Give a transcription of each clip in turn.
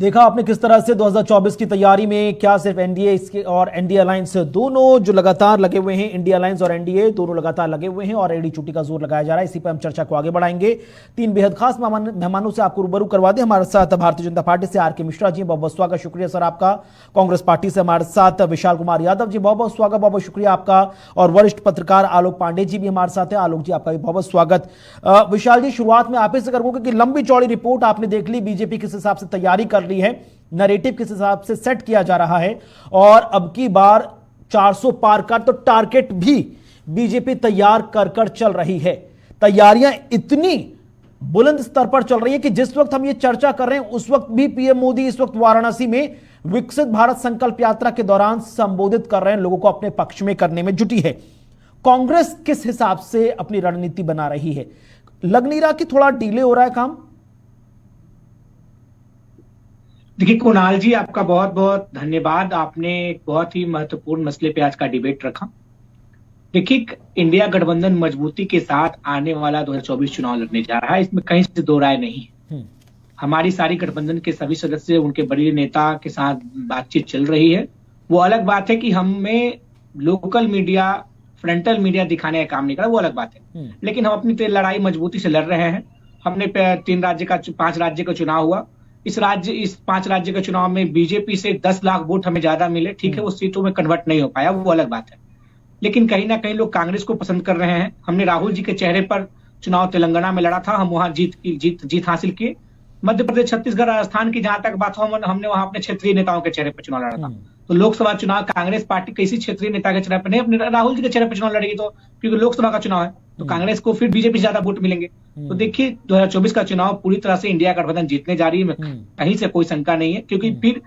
देखा आपने किस तरह से 2024 की तैयारी में क्या सिर्फ एनडीए इसके और एनडीए अलायंस दोनों जो लगातार लगे हुए हैं, इंडिया अलायंस और एनडीए दोनों लगातार लगे हुए हैं और एडी चोटी का जोर लगाया जा रहा है। इसी पर हम चर्चा को आगे बढ़ाएंगे। तीन बेहद खास मेहमानों से आपको रूबरू करवा दें। हमारे साथ भारतीय जनता पार्टी से आर के मिश्रा जी, बहुत बहुत स्वागत, शुक्रिया सर आपका। कांग्रेस पार्टी से हमारे साथ विशाल कुमार यादव जी, बहुत बहुत स्वागत, बहुत बहुत शुक्रिया आपका। और वरिष्ठ पत्रकार आलोक पांडे जी भी हमारे साथ है। आलोक जी आपका भी बहुत बहुत स्वागत। विशाल जी, शुरुआत में आप ही से करूंगा कि लंबी चौड़ी रिपोर्ट आपने देख ली, बीजेपी किस हिसाब से तैयारी कर ली है, नैरेटिव किस हिसाब से सेट किया जा रहा है और अब की बार 400 पार का तो टारगेट भी बीजेपी तैयार कर कर चल रही है। तैयारियां इतनी बुलंद स्तर पर चल रही है कि जिस वक्त हम ये चर्चा कर रहे हैं उस वक्त भी पीएम मोदी इस वक्त वाराणसी में विकसित भारत संकल्प यात्रा के दौरान संबोधित कर रहे हैं, लोगों को अपने पक्ष में करने में जुटी है। कांग्रेस किस हिसाब से अपनी रणनीति बना रही है? लग नहीं रहा कि थोड़ा डिले हो रहा है काम? देखिए कुणाल जी, आपका बहुत बहुत धन्यवाद। आपने एक बहुत ही महत्वपूर्ण मसले पे आज का डिबेट रखा। देखिए, इंडिया गठबंधन मजबूती के साथ आने वाला 2024 चुनाव लड़ने जा रहा है, इसमें कहीं से दो राय नहीं है। हमारी सारी गठबंधन के सभी सदस्य, उनके बड़े नेता के साथ बातचीत चल रही है। वो अलग बात है कि हमें लोकल मीडिया, फ्रंटल मीडिया दिखाने का काम नहीं करा, वो अलग बात है। लेकिन हम अपनी लड़ाई मजबूती से लड़ रहे हैं। हमने 5 राज्य का चुनाव हुआ। इस 5 राज्य के चुनाव में बीजेपी से 10 लाख वोट हमें ज्यादा मिले, ठीक है, वो सीटों में कन्वर्ट नहीं हो पाया, वो अलग बात है। लेकिन कहीं ना कहीं लोग कांग्रेस को पसंद कर रहे हैं। हमने राहुल जी के चेहरे पर चुनाव तेलंगाना में लड़ा था, हम वहां जीत हासिल किए। मध्य प्रदेश, छत्तीसगढ़, राजस्थान की जहां तक बात हो, हमने वहां अपने क्षेत्रीय नेताओं के चेहरे पर चुनाव लड़ा था। तो लोकसभा चुनाव कांग्रेस पार्टी किसी क्षेत्रीय नेता के चेहरे पर नहीं, अपने राहुल जी के चेहरे पर चुनाव लड़ेगी, तो क्योंकि लोकसभा का चुनाव है तो कांग्रेस को फिर बीजेपी से ज्यादा वोट मिलेंगे। तो देखिए, 2024 का चुनाव पूरी तरह से इंडिया गठबंधन जीतने जा रही है, कहीं से कोई शंका नहीं है। क्योंकि फिर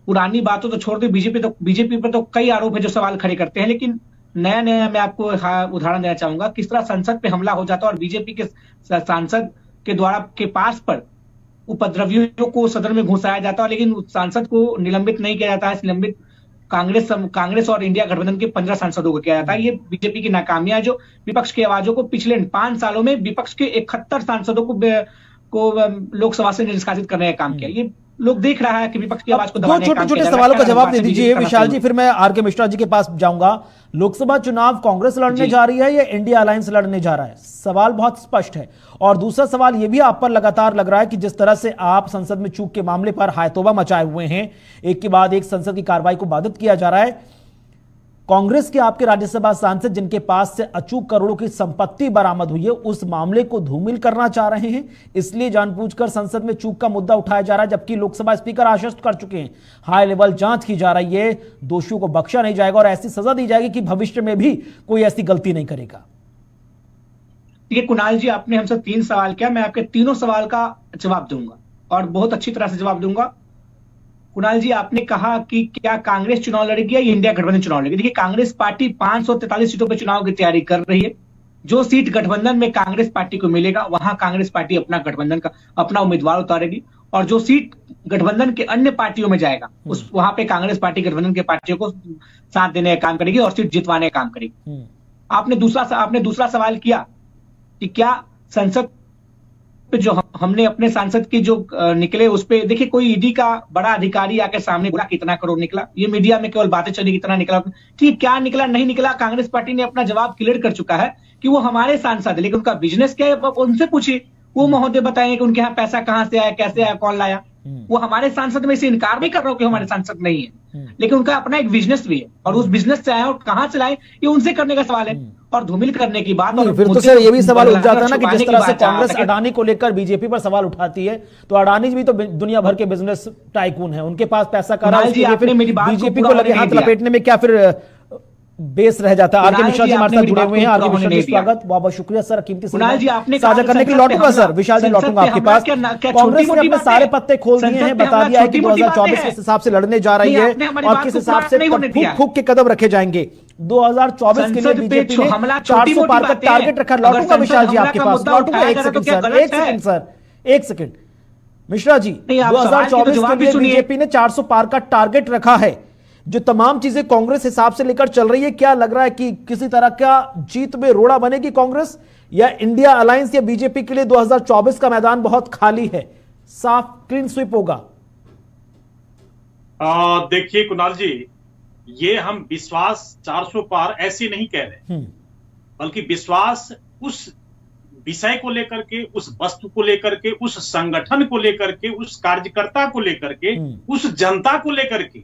पुरानी बातों तो छोड़ दे, बीजेपी पर तो कई आरोप है जो सवाल खड़े करते हैं। लेकिन नया मैं आपको उदाहरण देना चाहूंगा, किस तरह संसद पे हमला हो जाता है और बीजेपी के सांसद के द्वारा के पास पर उपद्रवियों को सदन में घुसाया जाता है, लेकिन सांसद को निलंबित नहीं किया जाता है। निलंबित कांग्रेस और इंडिया गठबंधन के 15 सांसदों को किया जाता है। ये बीजेपी की नाकामियां है, जो विपक्ष की आवाजों को पिछले 5 सालों में विपक्ष के 71 सांसदों को लोकसभा से निष्कासित करने का काम किया। ये लोग देख रहा है कि विपक्ष की आवाज को दबाने का काम किया। छोटे सवालों का जवाब दे दीजिए विशाल जी, फिर मैं आर के मिश्रा जी के पास जाऊंगा। लोकसभा चुनाव कांग्रेस लड़ने जा रही है या इंडिया अलायंस लड़ने जा रहा है? सवाल बहुत स्पष्ट है। और दूसरा सवाल यह भी आप पर लगातार लग रहा है कि जिस तरह से आप संसद में चूक के मामले पर हायतोबा मचाए हुए हैं, एक के बाद एक संसद की कार्रवाई को बाधित किया जा रहा है, कांग्रेस के आपके राज्यसभा सांसद जिनके पास से अचूक करोड़ों की संपत्ति बरामद हुई है, उस मामले को धूमिल करना चाह रहे हैं, इसलिए जानबूझकर संसद में चूक का मुद्दा उठाया जा रहा है, जबकि लोकसभा स्पीकर आश्वस्त कर चुके हैं हाई लेवल जांच की जा रही है, दोषियों को बख्शा नहीं जाएगा और ऐसी सजा दी जाएगी कि भविष्य में भी कोई ऐसी गलती नहीं करेगा। देखिए कुणाल जी, आपने हमसे 3 सवाल किया, मैं आपके तीनों सवाल का जवाब दूंगा और बहुत अच्छी तरह से जवाब दूंगा। कुणाल जी, आपने कहा कि क्या कांग्रेस चुनाव लड़ेगी या इंडिया गठबंधन चुनाव लड़ेगी? देखिए, कांग्रेस पार्टी 543 सीटों पर चुनाव की तैयारी कर रही है। जो सीट गठबंधन में कांग्रेस पार्टी को मिलेगा, वहां कांग्रेस पार्टी अपना उम्मीदवार उतारेगी, और जो सीट गठबंधन के अन्य पार्टियों में जाएगा वहां पे कांग्रेस पार्टी गठबंधन के पार्टियों को साथ देने का काम करेगी और सीट जितवाने का काम करेगी। आपने दूसरा सवाल किया कि क्या संसद जो हमने अपने सांसद के जो निकले उस पे, देखिए कोई ईडी का बड़ा अधिकारी आके सामने बोला कितना करोड़ निकला, ये मीडिया में केवल बातें चली कितना निकला, ठीक, क्या निकला नहीं निकला, कांग्रेस पार्टी ने अपना जवाब क्लियर कर चुका है कि वो हमारे सांसद है, लेकिन उनका बिजनेस क्या है उनसे पूछिए, वो महोदय बताएंगे कि उनके यहाँ पैसा कहां से आया, कैसे आया, कौन लाया। वो हमारे सांसद में से इनकार नहीं कर रहा कि हमारे सांसद नहीं है, लेकिन उनका अपना एक बिजनेस भी है और उस बिजनेस से आया और कहां से लाए ये उनसे करने का सवाल है। और धूमिल करने की बात, और फिर तो सर ये भी सवाल उठ जाता है ना कि जिस तरह से कांग्रेस अडानी को लेकर बीजेपी पर सवाल उठाती है, तो अडानी भी तो दुनिया भर के बिजनेस टाइकून है, उनके पास पैसा का बीजेपी को लगे हाथ लपेटने में क्या फिर बेस रह जाता है? आरके मिश्रा जी हमारे साथ जुड़े हुए हैं। आरके मिश्रा जी स्वागत, बहुत बहुत शुक्रिया सर, कीमती समय साझा करने के लिए लौटूंगा सर। विशाल जी लौटूंगा आपके पास। कांग्रेस ने अपने सारे पत्ते खोल दिए हैं, बता दिया है कि 2024 किस हिसाब से लड़ने जा रही है और किस हिसाब से फूंक के कदम रखे जाएंगे। 2024 के लिए बीजेपी ने 400 पार का टारगेट रखा। लौटूंगा विशाल जी आपके पास, लौटूंगा। एक सेकंड मिश्रा जी, 2024 के लिए बीजेपी ने 400 पार का टारगेट रखा है। जो तमाम चीजें कांग्रेस हिसाब से लेकर चल रही है, क्या लग रहा है कि किसी तरह का जीत में रोड़ा बनेगी कांग्रेस, या इंडिया अलायंस या बीजेपी के लिए 2024 का मैदान बहुत खाली है, साफ क्लीन स्वीप होगा? देखिए कुणाल जी, ये हम विश्वास 400 पार ऐसे नहीं कह रहे, बल्कि विश्वास उस विषय को लेकर के, उस वस्तु को लेकर के, उस संगठन को लेकर के, उस कार्यकर्ता को लेकर के, उस जनता को लेकर के,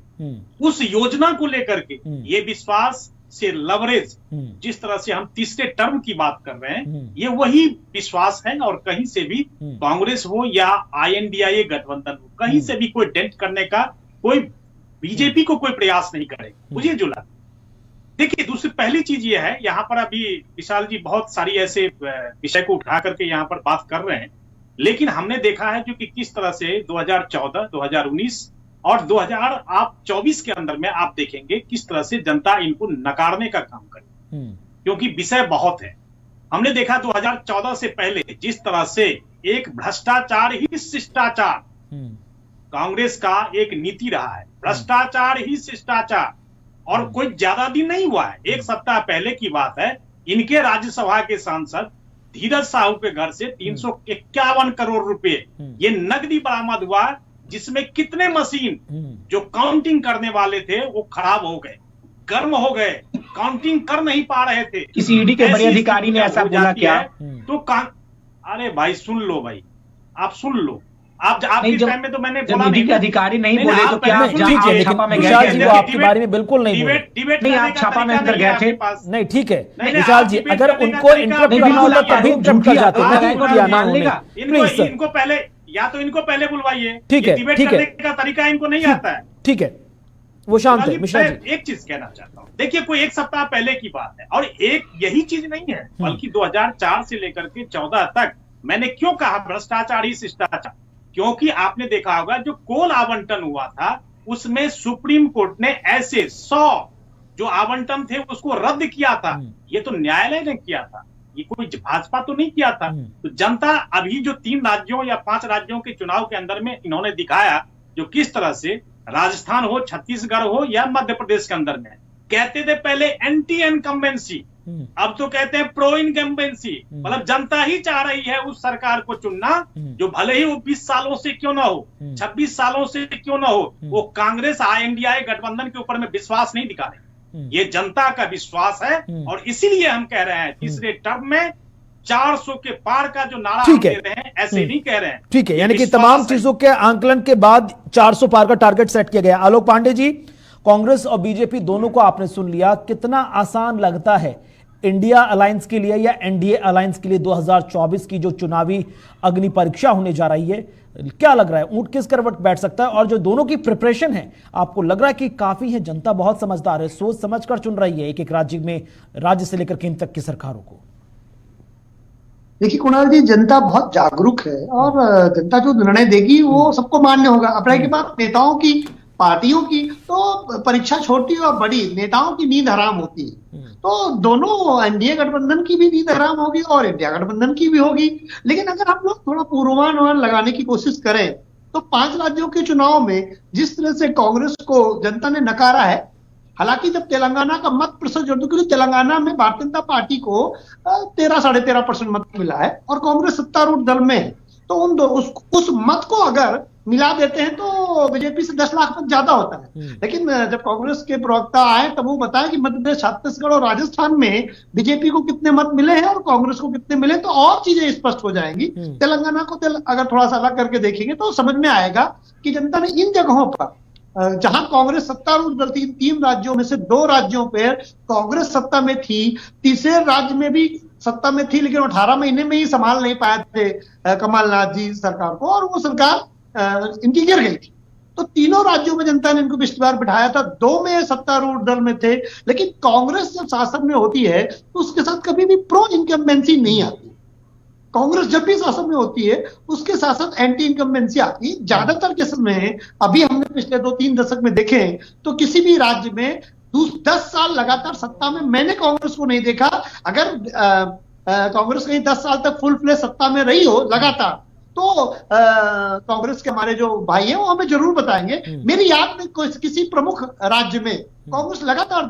उस योजना को लेकर के, ये विश्वास से लवरेज जिस तरह से हम तीसरे टर्म की बात कर रहे हैं, ये वही विश्वास है। और कहीं से भी कांग्रेस हो या INDIA गठबंधन हो, कहीं से भी कोई डेंट करने का कोई बीजेपी को कोई प्रयास नहीं करेगा, मुझे जो लगता। देखिए, दूसरी पहली चीज ये है, यहाँ पर अभी विशाल जी बहुत सारी ऐसे विषय को उठा करके यहाँ पर बात कर रहे हैं, लेकिन हमने देखा है जो कि किस तरह से 2014, 2019 और 2024 के अंदर में आप देखेंगे किस तरह से जनता इनको नकारने का काम करे, क्योंकि विषय बहुत है। हमने देखा 2014 से पहले जिस तरह से एक भ्रष्टाचार ही शिष्टाचार कांग्रेस का एक नीति रहा है, भ्रष्टाचार ही शिष्टाचार। और कोई ज्यादा दिन नहीं हुआ है, एक सप्ताह पहले की बात है, इनके राज्यसभा के सांसद धीरज साहू के घर से 351 करोड़ रुपए ये नकदी बरामद हुआ, जिसमें कितने मशीन जो काउंटिंग करने वाले थे वो खराब हो गए, गर्म हो गए, काउंटिंग कर नहीं पा रहे थे। किसी ईडी के बड़े अधिकारी ने ऐसा बोला क्या? तो अरे भाई सुन लो, भाई आप सुन लो, आप इस टाइम में तो मैंने बोला नहीं, के अधिकारी नहीं बोले तो क्या छापा में गए थे? वो आपके बारे में बिल्कुल नहीं बोले। नहीं, आप छापा में अंदर गए थे? नहीं, ठीक है विशाल जी, अगर उनको इंटरप्ट करना होता तभी इंटरप्ट कर जाते, नहीं किया ना उन्होंने। इनको पहले, या तो इनको पहले बुलवाइए, ठीक है, ठीक है, का तरीका इनको नहीं आता है, ठीक है, वो शांत है। मिश्रा जी, एक चीज कहना चाहता हूँ, देखिए कोई एक सप्ताह पहले की बात है, और एक यही चीज नहीं है, बल्कि 2004 से लेकर के 14 तक मैंने क्यों कहा भ्रष्टाचार ही शिष्टाचार, क्योंकि आपने देखा होगा जो कोल आवंटन हुआ था उसमें सुप्रीम कोर्ट ने ऐसे 100 जो आवंटन थे उसको रद्द किया था। ये तो न्यायालय ने किया था, ये कोई भाजपा तो नहीं किया था। तो जनता अभी जो 3 राज्यों या 5 राज्यों के चुनाव के अंदर में इन्होंने दिखाया, जो किस तरह से राजस्थान हो, छत्तीसगढ़ हो या मध्य प्रदेश के अंदर में, कहते थे पहले एंटी इनकम्बेंसी, अब तो कहते हैं प्रो इनकम्बेंसी। मतलब जनता ही चाह रही है उस सरकार को चुनना जो भले ही वो 20 सालों से क्यों ना हो, 26 सालों से क्यों ना हो, वो कांग्रेस INDIA गठबंधन के ऊपर में विश्वास नहीं दिखा रही। ये जनता का विश्वास है, और इसीलिए हम कह रहे हैं तीसरे टर्म में 400 के पार का जो नारा हम दे रहे हैं, ऐसे नहीं कह रहे हैं। ठीक है, यानी कि तमाम चीजों के आंकलन के बाद 400 पार का टारगेट सेट किया गया। आलोक पांडे जी, कांग्रेस और बीजेपी दोनों को आपने सुन लिया, कितना आसान लगता है इंडिया अलायंस के लिए या NDA अलायंस के लिए 2024 की जो चुनावी अग्नि परीक्षा होने जा रही है? क्या लग रहा है, ऊंट किस करवट बैठ सकता है? और जो दोनों की प्रिपरेशन है, आपको लग रहा है कि काफी है, जनता बहुत समझदार है, सोच समझकर चुन रही है एक एक राज्य में, राज्य से लेकर केंद्र तक की सरकारों को? देखिए कुणाल जी, जनता बहुत जागरूक है, और जनता जो निर्णय देगी वो सबको मान्य होगा। अब रही की बात नेताओं की, पार्टियों की, तो परीक्षा छोटी और बड़ी, नेताओं की नींद हराम होती है, तो दोनों NDA गठबंधन की भी नींद हराम होगी और इंडिया गठबंधन की भी होगी। लेकिन अगर हम लोग थोड़ा पूर्वानुमान लगाने की कोशिश करें तो 5 राज्यों के चुनाव में जिस तरह से कांग्रेस को जनता ने नकारा है, हालांकि जब तेलंगाना का मत प्रतिशत जोड़ दो, क्योंकि तेलंगाना में भारतीय जनता पार्टी को 13-13.5% मत मिला है और कांग्रेस सत्तारूढ़ दल में है, तो उस मत को अगर मिला देते हैं तो बीजेपी से 10 लाख मत ज्यादा होता है। लेकिन जब कांग्रेस के प्रवक्ता आए तब वो बताया कि मध्य प्रदेश, छत्तीसगढ़ और राजस्थान में बीजेपी को कितने मत मिले हैं और कांग्रेस को कितने मिले, तो और चीजें स्पष्ट हो जाएंगी। तेलंगाना को अगर थोड़ा सा अलग करके देखेंगे तो समझ में आएगा कि जनता ने इन जगहों पर जहां कांग्रेस सत्तारूढ़ दल थी, 3 राज्यों में से 2 राज्यों पर कांग्रेस सत्ता में थी, तीसरे राज्य में भी सत्ता में थी, लेकिन 18 महीने में ही संभाल नहीं पाए थे कमलनाथ जी सरकार को, और वो सरकार इनकी गिर गई थी। तो तीनों राज्यों में जनता ने इनको पिछली बार बिठाया था, 2 में सत्तारूढ़ दल में थे। लेकिन कांग्रेस जब शासन में होती है तो उसके साथ कभी भी प्रो इनकम्बेंसी नहीं आती। कांग्रेस जब भी शासन में होती है उसके साथ साथ एंटी इनकम्बेंसी आती है। ज्यादातर केस में अभी हमने पिछले 2-3 दशक में देखे तो किसी भी राज्य में 10 साल लगातार सत्ता में मैंने कांग्रेस को नहीं देखा। अगर कांग्रेस कहीं 10 साल तक फुल फ्लेज सत्ता में रही हो लगातार, तो कांग्रेस के हमारे जो भाई हैं वो हमें जरूर बताएंगे। मेरी याद में किसी प्रमुख राज्य में कांग्रेस लगातार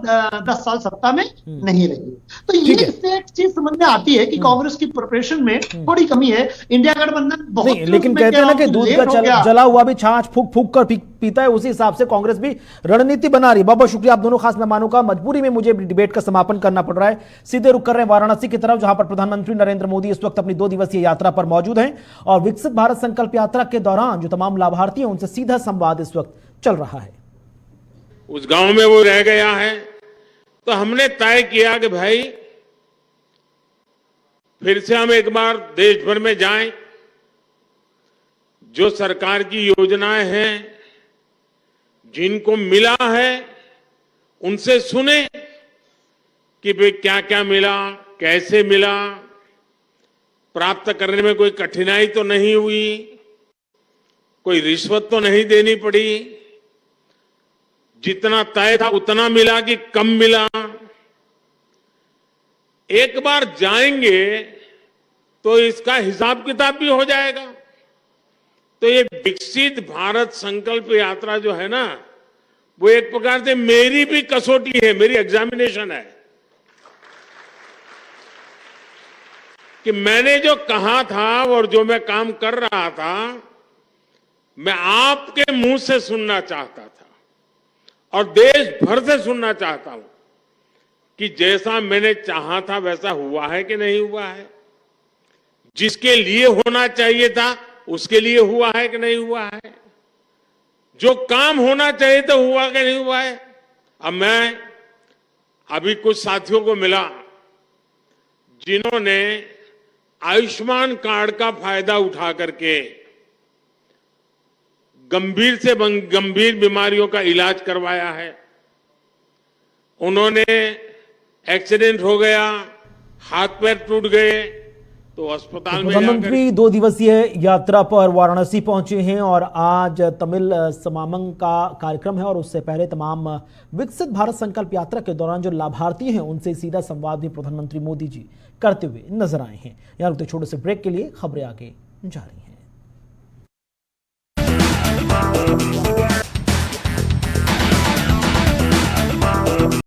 10 साल सत्ता में नहीं रही। तो ये ठीक है। इससे एक चीज समझ में आती है कि कांग्रेस की प्रिपरेशन में थोड़ी कमी है। इंडिया गठबंधन बहुत नहीं, लेकिन कहते हैं ना कि दूध का जला हुआ भी छाछ फूक फूक कर पीता है, उसी हिसाब से कांग्रेस भी रणनीति बना रही है। बहुत बहुत शुक्रिया आप दोनों खास मेहमानों का। मजबूरी में मुझे डिबेट का समापन करना पड़ रहा है। सीधे रुक कर रहे हैं वाराणसी की तरफ, जहां पर प्रधानमंत्री नरेंद्र मोदी इस वक्त अपनी 2 दिवसीय यात्रा पर मौजूद हैं और विकसित भारत संकल्प यात्रा के दौरान जो तमाम लाभार्थी हैं उनसे सीधा संवाद इस वक्त चल रहा है। उस गांव में वो रह गया है, तो हमने तय किया कि भाई फिर से हम एक बार देश भर में जाएं, जो सरकार की योजनाएं हैं, जिनको मिला है, उनसे सुने कि भाई क्या क्या मिला, कैसे मिला, प्राप्त करने में कोई कठिनाई तो नहीं हुई, कोई रिश्वत तो नहीं देनी पड़ी, जितना तय था उतना मिला कि कम मिला। एक बार जाएंगे तो इसका हिसाब किताब भी हो जाएगा। तो ये विकसित भारत संकल्प यात्रा जो है ना, वो एक प्रकार से मेरी भी कसौटी है, मेरी एग्जामिनेशन है कि मैंने जो कहा था और जो मैं काम कर रहा था, मैं आपके मुंह से सुनना चाहता था और देश भर से सुनना चाहता हूं कि जैसा मैंने चाहा था वैसा हुआ है कि नहीं हुआ है, जिसके लिए होना चाहिए था उसके लिए हुआ है कि नहीं हुआ है, जो काम होना चाहिए था हुआ कि नहीं हुआ है। अब मैं अभी कुछ साथियों को मिला जिन्होंने आयुष्मान कार्ड का फायदा उठा करके गंभीर से गंभीर बीमारियों का इलाज करवाया है। उन्होंने एक्सीडेंट हो गया, हाथ पैर टूट गए, तो अस्पताल में प्रधानमंत्री 2 दिवसीय यात्रा पर वाराणसी पहुंचे हैं और आज तमिल समागम का कार्यक्रम है और उससे पहले तमाम विकसित भारत संकल्प यात्रा के दौरान जो लाभार्थी हैं उनसे सीधा संवाद भी प्रधानमंत्री मोदी जी करते हुए नजर आए हैं। यहाँ रुकते छोटे से ब्रेक के लिए खबरें आगे जा रही हैं।